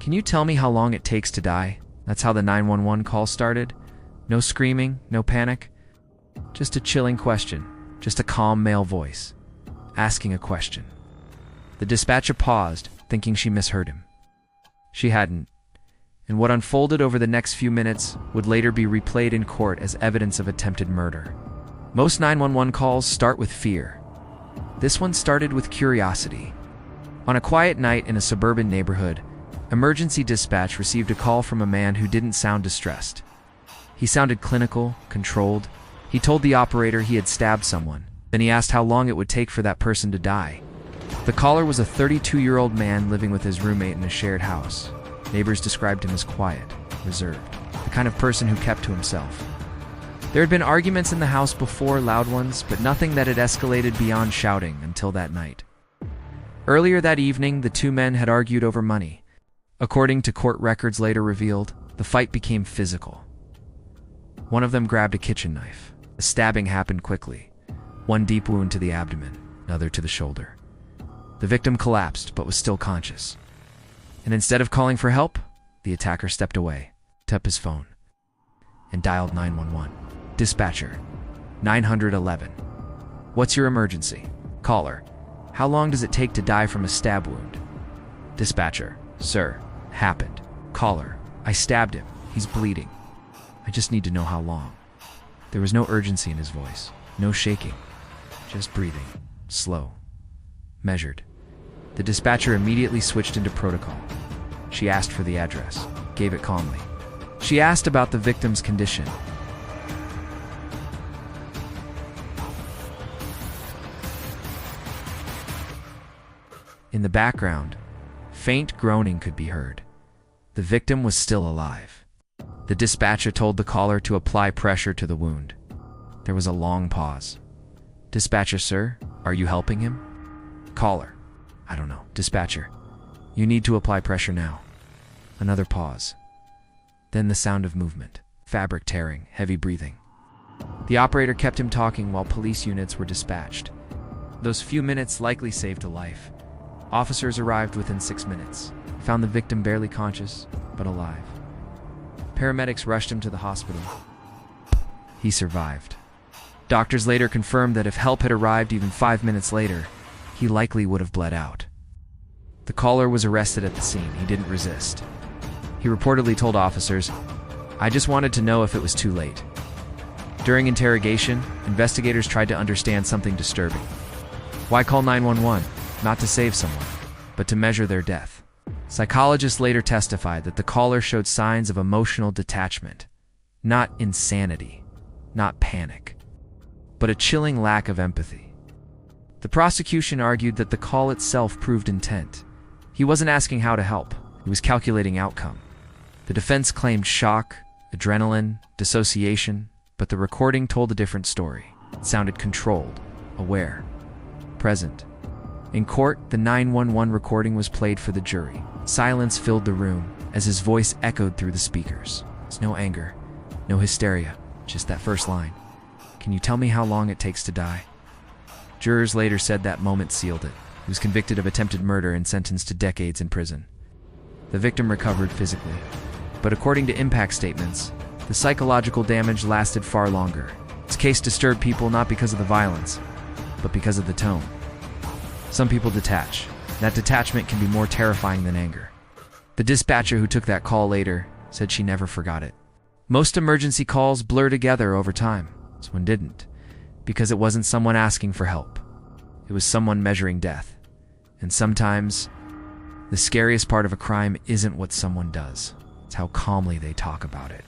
Can you tell me how long it takes to die? That's how the 911 call started. No screaming, no panic. Just a chilling question. Just a calm male voice. Asking a question. The dispatcher paused, thinking she misheard him. She hadn't. And what unfolded over the next few minutes would later be replayed in court as evidence of attempted murder. Most 911 calls start with fear. This one started with curiosity. On a quiet night in a suburban neighborhood, emergency dispatch received a call from a man who didn't sound distressed. He sounded clinical, controlled. He told the operator he had stabbed someone. Then he asked how long it would take for that person to die. The caller was a 32-year-old man living with his roommate in a shared house. Neighbors described him as quiet, reserved, the kind of person who kept to himself. There had been arguments in the house before, loud ones, but nothing that had escalated beyond shouting until that night. Earlier that evening, the two men had argued over money. According to court records later revealed, the fight became physical. One of them grabbed a kitchen knife. The stabbing happened quickly. One deep wound to the abdomen, another to the shoulder. The victim collapsed, but was still conscious. And instead of calling for help, the attacker stepped away, tapped his phone, and dialed 911. Dispatcher, 911. What's your emergency? Caller, how long does it take to die from a stab wound? Dispatcher, sir, happened. Caller, I stabbed him. He's bleeding. I just need to know how long. There was no urgency in his voice, no shaking, just breathing, slow, measured. The dispatcher immediately switched into protocol. She asked for the address, gave it calmly. She asked about the victim's condition. In the background, faint groaning could be heard. The victim was still alive. The dispatcher told the caller to apply pressure to the wound. There was a long pause. Dispatcher, sir, are you helping him? Caller, I don't know. Dispatcher, you need to apply pressure now. Another pause. Then the sound of movement, fabric tearing, heavy breathing. The operator kept him talking while police units were dispatched. Those few minutes likely saved a life. Officers arrived within 6 minutes, found the victim barely conscious, but alive. Paramedics rushed him to the hospital. He survived. Doctors later confirmed that if help had arrived even 5 minutes later, he likely would have bled out. The caller was arrested at the scene. He didn't resist. He reportedly told officers, "I just wanted to know if it was too late." During interrogation, investigators tried to understand something disturbing. Why call 911? Not to save someone, but to measure their death. Psychologists later testified that the caller showed signs of emotional detachment, not insanity, not panic, but a chilling lack of empathy. The prosecution argued that the call itself proved intent. He wasn't asking how to help, he was calculating outcome. The defense claimed shock, adrenaline, dissociation, but the recording told a different story. It sounded controlled, aware, present. In court, the 911 recording was played for the jury. Silence filled the room as his voice echoed through the speakers. There's no anger, no hysteria, just that first line. Can you tell me how long it takes to die? Jurors later said that moment sealed it. He was convicted of attempted murder and sentenced to decades in prison. The victim recovered physically, but according to impact statements, the psychological damage lasted far longer. This case disturbed people not because of the violence, but because of the tone. Some people detach. That detachment can be more terrifying than anger. The dispatcher who took that call later said she never forgot it. Most emergency calls blur together over time. This one didn't, because it wasn't someone asking for help. It was someone measuring death. And sometimes, the scariest part of a crime isn't what someone does. It's how calmly they talk about it.